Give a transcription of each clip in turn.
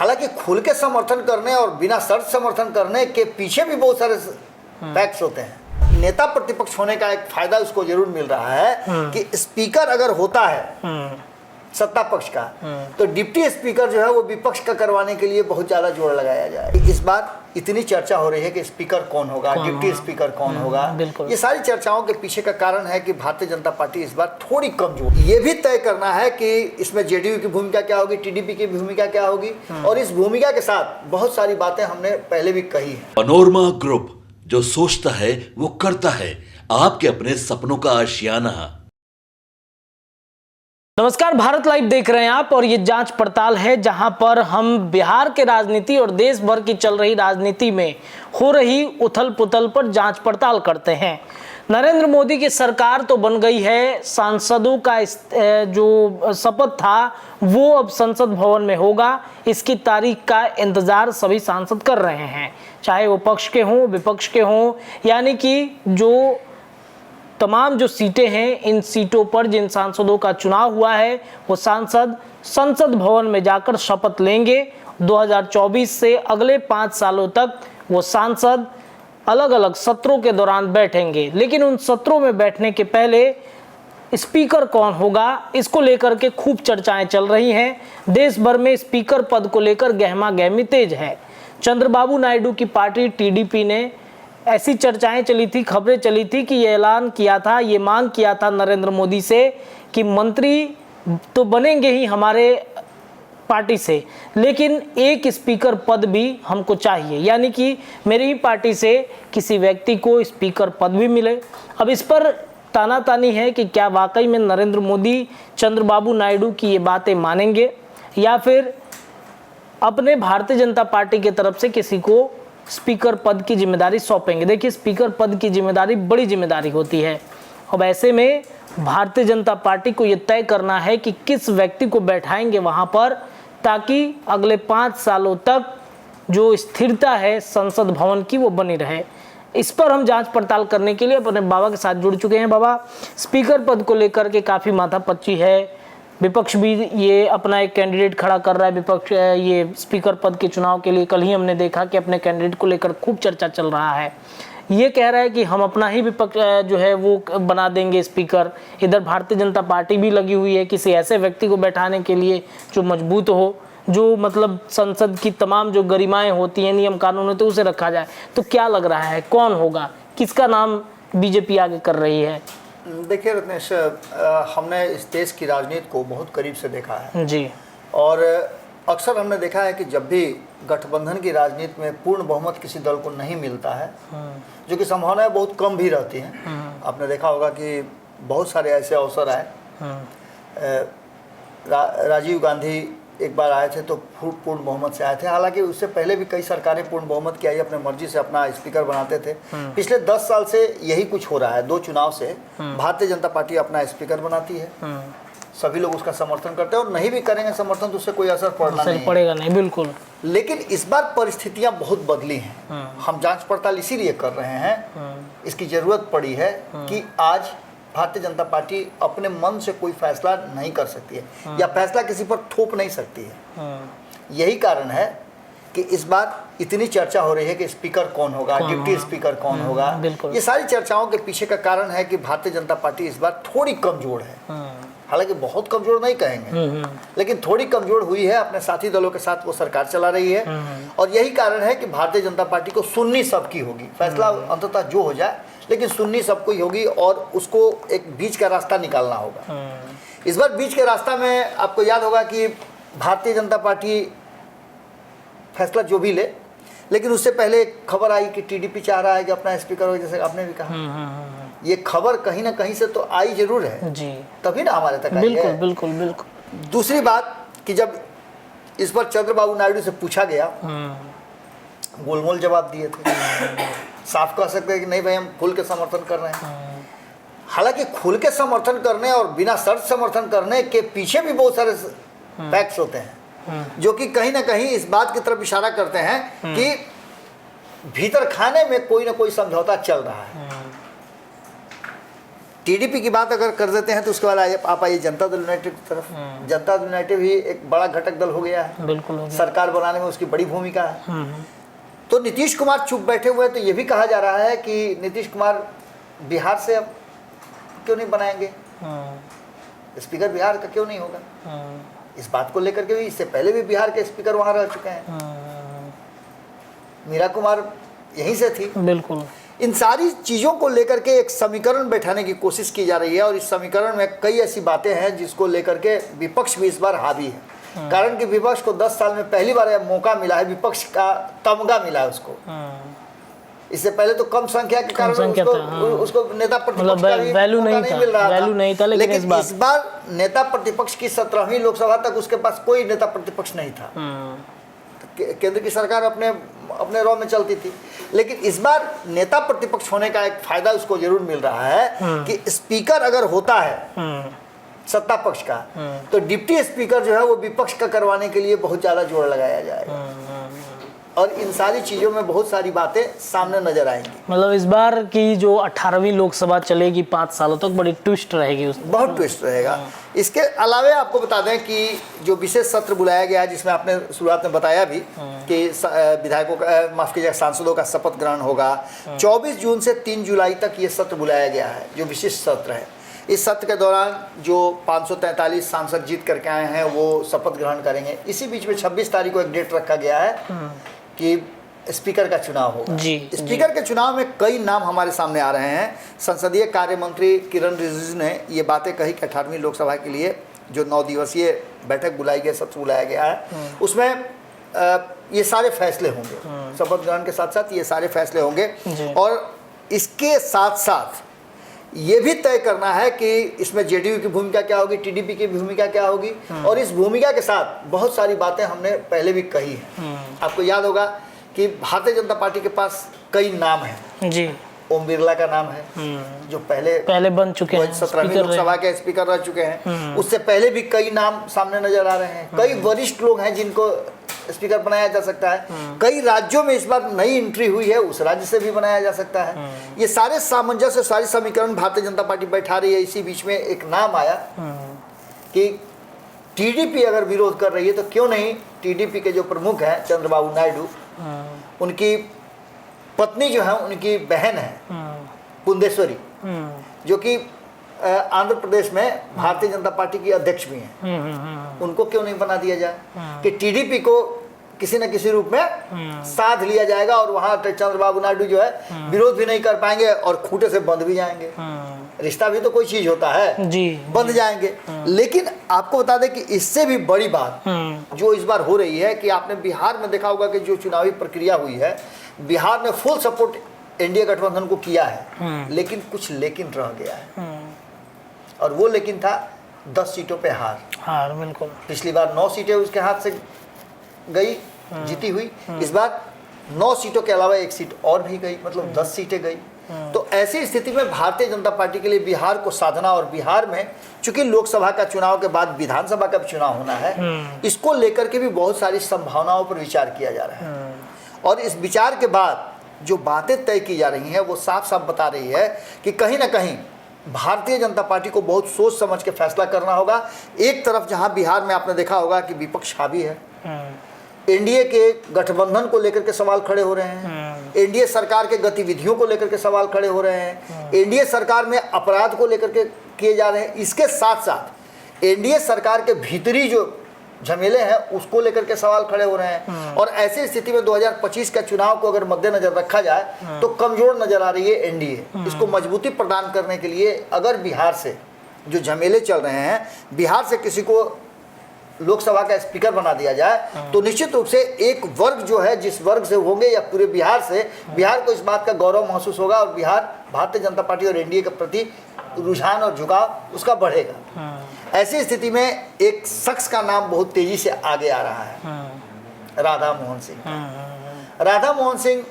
हालांकि खुल के समर्थन करने और बिना शर्त समर्थन करने के पीछे भी बहुत सारे फैक्ट्स होते हैं। नेता प्रतिपक्ष होने का एक फायदा उसको जरूर मिल रहा है कि स्पीकर अगर होता है सत्ता पक्ष का, तो डिप्टी स्पीकर जो है वो विपक्ष का करवाने के लिए बहुत ज्यादा जोर लगाया जाए। इस बार इतनी चर्चा हो रही है कि स्पीकर कौन होगा, डिप्टी स्पीकर कौन होगा। ये सारी चर्चाओं के पीछे का कारण है कि भारतीय जनता पार्टी इस बार थोड़ी कमजोर। ये भी तय करना है कि इसमें जेडीयू की भूमिका क्या होगी, टीडीपी की भूमिका क्या होगी, और इस भूमिका के साथ बहुत सारी बातें हमने पहले भी कही है। पनोरमा ग्रुप, जो सोचता है वो करता है, आपके अपने सपनों का आशियाना। नमस्कार, भारत लाइव देख रहे हैं आप, और ये जांच पड़ताल है जहां पर हम बिहार के राजनीति और देश भर की चल रही राजनीति में हो रही उथल पुथल पर जांच पड़ताल करते हैं। नरेंद्र मोदी की सरकार तो बन गई है, सांसदों का जो शपथ था वो अब संसद भवन में होगा। इसकी तारीख का इंतजार सभी सांसद कर रहे हैं, चाहे वो पक्ष के हों विपक्ष के हों, यानी कि जो तमाम जो सीटें हैं, इन सीटों पर जिन सांसदों का चुनाव हुआ है वो सांसद संसद भवन में जाकर शपथ लेंगे। 2024 से अगले 5 सालों तक वो सांसद अलग अलग सत्रों के दौरान बैठेंगे, लेकिन उन सत्रों में बैठने के पहले स्पीकर कौन होगा, इसको लेकर के खूब चर्चाएं चल रही हैं। देश भर में स्पीकर पद को लेकर गहमा गहमी तेज है। चंद्रबाबू नायडू की पार्टी टीडीपी ने ऐसी चर्चाएं चली थी, खबरें चली थी कि ये ऐलान किया था, ये मांग किया था नरेंद्र मोदी से कि मंत्री तो बनेंगे ही हमारे पार्टी से, लेकिन एक स्पीकर पद भी हमको चाहिए, यानी कि मेरी ही पार्टी से किसी व्यक्ति को स्पीकर पद भी मिले। अब इस पर तानातानी है कि क्या वाकई में नरेंद्र मोदी चंद्रबाबू नायडू की ये बातें मानेंगे या फिर अपने भारतीय जनता पार्टी की तरफ से किसी को स्पीकर पद की जिम्मेदारी सौंपेंगे। देखिए, स्पीकर पद की जिम्मेदारी बड़ी जिम्मेदारी होती है। अब ऐसे में भारतीय जनता पार्टी को यह तय करना है कि किस व्यक्ति को बैठाएंगे वहां पर, ताकि अगले 5 सालों तक जो स्थिरता है संसद भवन की वो बनी रहे। इस पर हम जांच पड़ताल करने के लिए अपने बाबा के साथ जुड़ चुके हैं। बाबा, स्पीकर पद को लेकर के काफ़ी माथापच्ची है, विपक्ष भी ये अपना एक कैंडिडेट खड़ा कर रहा है। विपक्ष ये स्पीकर पद के चुनाव के लिए कल ही हमने देखा कि अपने कैंडिडेट को लेकर खूब चर्चा चल रहा है। ये कह रहा है कि हम अपना ही विपक्ष जो है वो बना देंगे स्पीकर। इधर भारतीय जनता पार्टी भी लगी हुई है किसी ऐसे व्यक्ति को बैठाने के लिए जो मजबूत हो, जो मतलब संसद की तमाम जो गरिमाएं होती हैं, नियम कानून होते हैं, उसे रखा जाए। तो क्या लग रहा है, कौन होगा, किसका नाम बीजेपी आगे कर रही है? देखिए रत्नेश, हमने इस देश की राजनीति को बहुत करीब से देखा है जी, और अक्सर हमने देखा है कि जब भी गठबंधन की राजनीति में पूर्ण बहुमत किसी दल को नहीं मिलता है, जो कि संभावनाएं बहुत कम भी रहती हैं। आपने देखा होगा कि बहुत सारे ऐसे अवसर आए। राजीव गांधी एक बार आए थे तो पूर्ण बहुमत से आए थे, हालांकि उससे पहले भी कई सरकारें पूर्ण बहुमत की आई, अपने मर्जी से अपना स्पीकर बनाते थे। पिछले 10 साल से यही कुछ हो रहा है। 2 चुनाव से भारतीय जनता पार्टी अपना स्पीकर बनाती है, सभी लोग उसका समर्थन करते हैं, और नहीं भी करेंगे समर्थन तो उससे कोई असर पड़ेगा नहीं, बिल्कुल। लेकिन इस बार परिस्थितियां बहुत बदली हैं। हम जांच पड़ताल इसीलिए कर रहे हैं, इसकी जरूरत पड़ी है कि आज भारतीय जनता पार्टी अपने मन से कोई फैसला नहीं कर सकती है या फैसला किसी पर थोप नहीं सकती है। यही कारण है कि इस बार इतनी चर्चा हो रही है कि स्पीकर कौन होगा, डिप्टी स्पीकर कौन होगा। ये सारी चर्चाओं के पीछे का कारण है कि भारतीय जनता पार्टी इस बार थोड़ी कमजोर है। हालांकि बहुत कमजोर नहीं कहेंगे, लेकिन थोड़ी कमजोर हुई है। अपने साथी दलों के साथ वो सरकार चला रही है, और यही कारण है कि भारतीय जनता पार्टी को सुननी सबकी होगी। फैसला अंततः जो हो जाए, लेकिन सुननी सबको ही होगी, और उसको एक बीच का रास्ता निकालना होगा। इस बार बीच के रास्ता में आपको याद होगा कि भारतीय जनता पार्टी फैसला जो भी ले, लेकिन उससे पहले एक खबर आई कि टीडीपी चाह रहा है कि अपना स्पीकर हो, जैसे आपने भी कहा। ये खबर कहीं ना कहीं से तो आई जरूर है जी, तभी ना हमारे तक आई है। बिल्कुल बिल्कुल बिल्कुल। दूसरी बात कि जब इस पर चंद्रबाबू नायडू से पूछा गया, गोलमोल जवाब दिए थे। साफ कह सकते हैं कि नहीं भाई, हम खुल के समर्थन कर रहे हैं। हालांकि खुल के समर्थन करने और बिना शर्त समर्थन करने के पीछे भी बहुत सारे फैक्ट्स होते हैं, जो कि कहीं ना कहीं इस बात की तरफ इशारा करते हैं कि भीतर खाने में कोई ना कोई समझौता चल रहा है। टीडीपी की बात अगर कर देते हैं तो उसके बाद आप आइए जनता दल यूनाइटेड की तरफ। जनता दल यूनाइटेड भी एक बड़ा घटक दल हो गया है, बिल्कुल हो गया। सरकार बनाने में उसकी बड़ी भूमिका है। तो नीतीश कुमार चुप बैठे हुए हैं, तो ये भी कहा जा रहा है कि नीतीश कुमार बिहार से अब क्यों नहीं बनाएंगे, स्पीकर बिहार का क्यों नहीं होगा। इस बात को लेकर के भी इससे पहले भी बिहार के स्पीकर वहां रह चुके हैं, मीरा कुमार यहीं से थी। बिल्कुल। इन सारी चीज़ों को लेकर के एक समीकरण बैठाने की कोशिश की जा रही है और इस समीकरण में कई ऐसी बातें हैं जिसको लेकर के विपक्ष भी इस बार हावी है। कारण कि विपक्ष को 10 साल में पहली बार यह मौका मिला है, विपक्ष का तमगा मिला है उसको। इससे पहले तो कम संख्या के कारण उसको नेता प्रतिपक्ष का भी वैल्यू मौका नहीं मिल रहा था। लेकिन इस बार नेता प्रतिपक्ष की 17वीं लोकसभा तक उसके पास कोई नेता प्रतिपक्ष नहीं था। केंद्र की सरकार अपने रॉ में चलती थी, लेकिन इस बार नेता प्रतिपक्ष होने का एक फायदा उसको जरूर मिल रहा है कि स्पीकर अगर होता है सत्ता पक्ष का, तो डिप्टी स्पीकर जो है वो विपक्ष का करवाने के लिए बहुत ज्यादा जोर लगाया जाएगा और इन सारी चीजों में बहुत सारी बातें सामने नजर आएंगी। मतलब इस बार की जो 18वीं लोकसभा चलेगी 5 सालों तक, बड़ी ट्विस्ट रहेगी उसमें। बहुत ट्विस्ट रहेगा। इसके अलावा आपको बता दें कि जो विशेष सत्र बुलाया गया है, जिसमें आपने शुरुआत में बताया भी कि विधायकों का, माफ कीजिएगा, सांसदों का शपथ ग्रहण होगा। 24 जून से 3 जुलाई तक ये सत्र बुलाया गया है, जो विशेष सत्र है। इस सत्र के दौरान जो 543 सांसद जीत करके आए हैं वो शपथ ग्रहण करेंगे। इसी बीच में 26 तारीख को एक डेट रखा गया है कि स्पीकर का चुनाव होगा। स्पीकर के चुनाव में कई नाम हमारे सामने आ रहे हैं। संसदीय कार्य मंत्री किरण रिजिजू ने ये बातें कही कि 18वीं लोकसभा के लिए जो 9 दिवसीय बैठक बुलाई गई, सत्र बुलाया गया है, उसमें ये सारे फैसले होंगे। शपथ ग्रहण के साथ साथ ये सारे फैसले होंगे और इसके साथ साथ ये भी तय करना है कि इसमें जेडीयू की भूमिका क्या होगी, टीडीपी की भूमिका क्या होगी। और इस भूमिका के साथ बहुत सारी बातें हमने पहले भी कही हैं। आपको याद होगा कि भारतीय जनता पार्टी के पास कई नाम हैं जी। ओम बिरला का नाम है, जो पहले बन चुके हैं, 17वीं लोकसभा के स्पीकर रह चुके हैं। उससे पहले भी कई नाम सामने नजर आ रहे हैं। कई वरिष्ठ लोग हैं जिनको स्पीकर बनाया जा सकता है। कई राज्यों में इस बार नई एंट्री हुई है, उस राज्य से भी बनाया जा सकता है। ये सारे सामंजस्य, सारी समीकरण भारतीय जनता पार्टी बैठा रही है। इसी बीच में एक नाम आया कि टीडीपी अगर विरोध कर रही है तो क्यों नहीं टीडीपी के जो प्रमुख हैं चंद्रबाबू नायडू, उनकी पत्नी जो है, उनकी बहन है पुंदेश्वरी, जो कि आंध्र प्रदेश में भारतीय जनता पार्टी की अध्यक्ष भी हैं, उनको क्यों नहीं बना दिया जाए कि टीडीपी को किसी न किसी रूप में साध लिया जाएगा और वहां चंद्रबाबू नायडू जो है विरोध भी नहीं कर पाएंगे और खूंटे से बंध भी जाएंगे। रिश्ता भी तो कोई चीज होता है जी, बंध जाएंगे। लेकिन आपको बता दें कि इससे भी बड़ी बात जो इस बार हो रही है कि आपने बिहार में देखा होगा कि जो चुनावी प्रक्रिया हुई है, बिहार ने फुल सपोर्ट एनडीए गठबंधन को किया है, लेकिन कुछ लेकिन रह गया है और वो लेकिन था 10 सीटों पे हार। बिल्कुल। पिछली बार 9 सीटें उसके हाथ से गई, जीती हुई। इस बार 9 सीटों के अलावा 1 सीट और भी गई, मतलब 10 सीटें गई। तो ऐसी स्थिति में भारतीय जनता पार्टी के लिए बिहार को साधना, और बिहार में चूंकि लोकसभा का चुनाव के बाद विधानसभा का चुनाव होना है, इसको लेकर के भी बहुत सारी संभावनाओं पर विचार किया जा रहा है। और इस विचार के बाद जो बातें तय की जा रही हैं वो साफ साफ बता रही है कि कहीं ना कहीं भारतीय जनता पार्टी को बहुत सोच समझ के फैसला करना होगा। एक तरफ जहां बिहार में आपने देखा होगा कि विपक्ष हावी है, एनडीए के गठबंधन को लेकर के सवाल खड़े हो रहे हैं, एनडीए सरकार के गतिविधियों को लेकर के सवाल खड़े हो रहे हैं, एनडीए सरकार में अपराध को लेकर के किए जा रहे हैं। इसके साथ साथ एनडीए सरकार के भीतरी जो झमेले हैं उसको लेकर के सवाल खड़े हो रहे हैं। और ऐसी स्थिति में 2025 का चुनाव को अगर मद्देनजर रखा जाए तो कमजोर नजर आ रही है एनडीए। इसको मजबूती प्रदान करने के लिए अगर बिहार से जो झमेले चल रहे हैं, बिहार से किसी को लोकसभा का स्पीकर बना दिया जाए तो निश्चित रूप से एक वर्ग जो है, जिस वर्ग से होंगे या पूरे बिहार से, बिहार को इस बात का गौरव महसूस होगा और बिहार भारतीय जनता पार्टी और एनडीए के प्रति रुझान और झुकाव उसका बढ़ेगा। ऐसी स्थिति में एक शख्स का नाम बहुत तेजी से आगे आ रहा है, राधा मोहन सिंह। राधा मोहन सिंह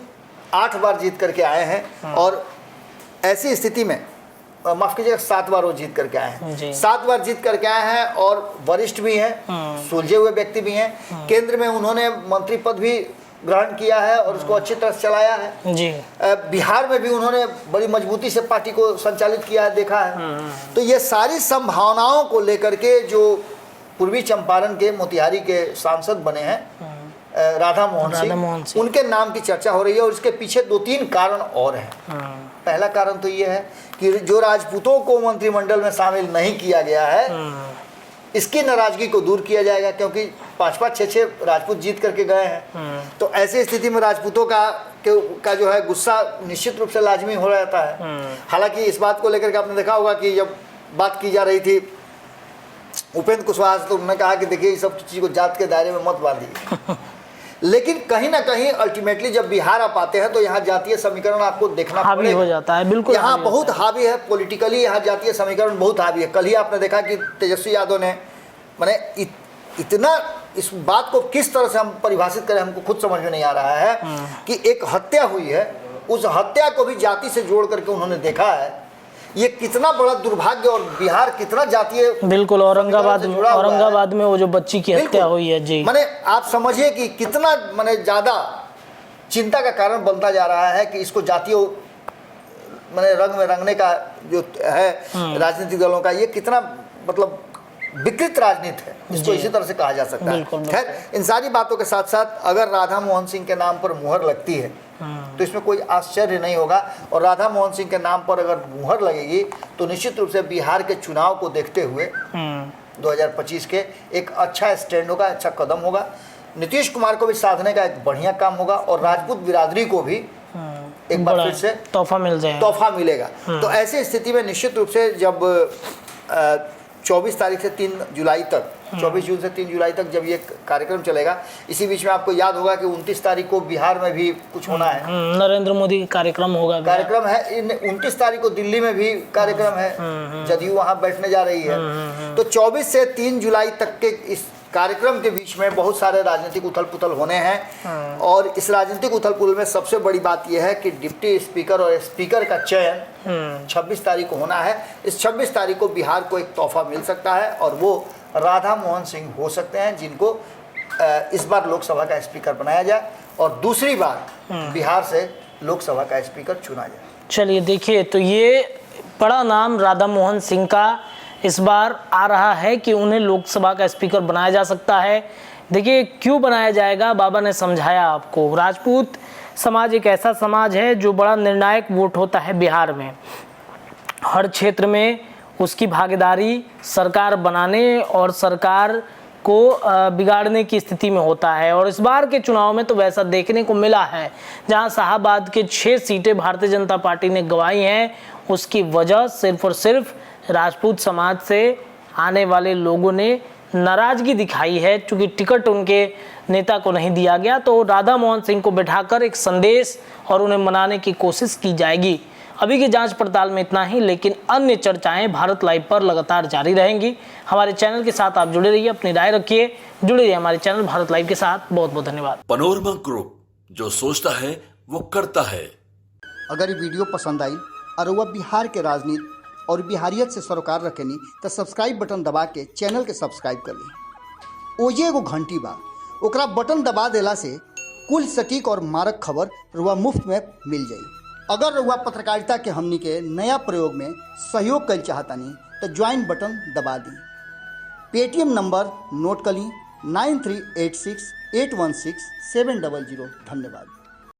8 बार जीत करके आए हैं और ऐसी स्थिति में माफ कीजिएगा 7 बार वो जीत करके आए हैं, 7 बार जीत करके आए हैं और वरिष्ठ भी हैं, सुलझे हुए व्यक्ति भी हैं। केंद्र में उन्होंने मंत्री पद भी ग्रहण किया है और उसको अच्छी तरह से चलाया है जी। बिहार में भी उन्होंने बड़ी मजबूती से पार्टी को संचालित किया है, देखा है। तो ये सारी संभावनाओं को लेकर के जो पूर्वी चंपारण के मोतिहारी के सांसद बने हैं राधा मोहन सिंह, उनके नाम की चर्चा हो रही है और इसके पीछे 2-3 कारण और हैं। पहला कारण तो ये है कि जो राजपूतों को मंत्रिमंडल में शामिल नहीं किया गया है, इसकी नाराजगी को दूर किया जाएगा, क्योंकि 5-5, 6-6 राजपूत जीत करके गए हैं। तो ऐसी स्थिति में राजपूतों का जो है गुस्सा निश्चित रूप से लाजमी हो जाता है। हालांकि इस बात को लेकर के आपने देखा होगा कि जब बात की जा रही थी उपेंद्र कुशवाहा से, तो उन्होंने कहा कि देखिए इस सब चीज़ को जात के दायरे में मत बांधिए। लेकिन कहीं ना कहीं अल्टीमेटली जब बिहार आप आते हैं तो यहाँ जातीय समीकरण आपको देखना हावी हो जाता है। बिल्कुल यहाँ बहुत हावी है, पॉलिटिकली यहाँ जातीय समीकरण बहुत हावी है। कल ही आपने देखा कि तेजस्वी यादव ने मैंने इतना इस बात को किस तरह से हम परिभाषित करें हमको खुद समझ में नहीं आ रहा है कि एक हत्या हुई है, उस हत्या को भी जाति से जोड़ करके उन्होंने देखा है। ये कितना बड़ा दुर्भाग्य और बिहार कितना जातीय। बिल्कुल औरंगाबाद में वो जो बच्ची की हत्या हुई है जी, माने आप समझिए कि कितना माने ज्यादा चिंता का कारण बनता जा रहा है कि इसको जातीय माने रंग में रंगने का जो है राजनीतिक दलों का, ये कितना मतलब विकृत राजनीति है, इसको इसी तरह से कहा जा सकता है। खैर, इन सारी बातों के साथ साथ अगर राधा मोहन सिंह के नाम पर मुहर लगती है तो इसमें कोई आश्चर्य नहीं होगा। और राधा मोहन सिंह के नाम पर अगर मुहर लगेगी तो निश्चित रूप से बिहार के चुनाव को देखते हुए 2025 के एक अच्छा स्टैंड होगा, अच्छा कदम होगा। नीतीश कुमार को भी साधने का एक बढ़िया काम होगा और राजपूत बिरादरी को भी एक बार फिर से तोहफा मिलेगा। तो ऐसी स्थिति में निश्चित रूप से जब 24 तारीख से 3 जुलाई तक 24 जून से 3 जुलाई तक जब ये कार्यक्रम चलेगा, इसी बीच में आपको याद होगा कि 29 तारीख को बिहार में भी कुछ होना है, नरेंद्र मोदी कार्यक्रम होगा, कार्यक्रम है। 29 तारीख को दिल्ली में भी कार्यक्रम है, जदयू वहाँ बैठने जा रही है। तो 24 से 3 जुलाई तक के इस कार्यक्रम के बीच में बहुत सारे राजनीतिक उथल पुथल होने हैं। और इस राजनीतिक उथल पुथल में सबसे बड़ी बात यह है कि डिप्टी स्पीकर और स्पीकर का चयन 26 तारीख को होना है। इस 26 तारीख को बिहार को एक तोहफा मिल सकता है और वो राधा मोहन सिंह हो सकते हैं, जिनको इस बार लोकसभा का स्पीकर बनाया जाए और दूसरी बार बिहार से लोकसभा का स्पीकर चुना जाए। चलिए देखिए, तो ये बड़ा नाम राधा मोहन सिंह का इस बार आ रहा है कि उन्हें लोकसभा का स्पीकर बनाया जा सकता है। देखिए क्यों बनाया जाएगा, बाबा ने समझाया आपको। राजपूत समाज एक ऐसा समाज है जो बड़ा निर्णायक वोट होता है बिहार में। हर क्षेत्र में उसकी भागीदारी सरकार बनाने और सरकार को बिगाड़ने की स्थिति में होता है। और इस बार के चुनाव में तो वैसा देखने को मिला है, जहां शाहाबाद के 6 सीटें भारतीय जनता पार्टी ने गंवाई हैं, उसकी वजह सिर्फ और सिर्फ राजपूत समाज से आने वाले लोगों ने नाराजगी दिखाई है। चूंकि टिकट उनके नेता को नहीं दिया गया, तो राधा मोहन सिंह को बिठाकर एक संदेश और उन्हें मनाने की कोशिश की जाएगी। अभी की जांच पड़ताल में इतना ही, लेकिन अन्य चर्चाएं भारत लाइव पर लगातार जारी रहेंगी। हमारे चैनल के साथ आप जुड़े रहिए, अपनी राय रखिए, जुड़े रहिए हमारे चैनल भारत लाइव के साथ। बहुत बहुत धन्यवाद। पनोरमा ग्रुप, जो सोचता है वो करता है। अगर ये वीडियो पसंद आई और वह बिहार के राजनीति और बिहारियत से सरोकार रखेनी तो सब्सक्राइब बटन दबा के चैनल के सब्सक्राइब कर ली। ओजे एगो घंटी बा, ओकरा बटन दबा देला से कुल सटीक और मारक खबर रुआ मुफ्त में मिल जाई। अगर रुआ पत्रकारिता के हमनी के नया प्रयोग में सहयोग कर चाहतानी तो ज्वाइन बटन दबा दी। पेटीएम नंबर नोट कर ली 9386816700। धन्यवाद।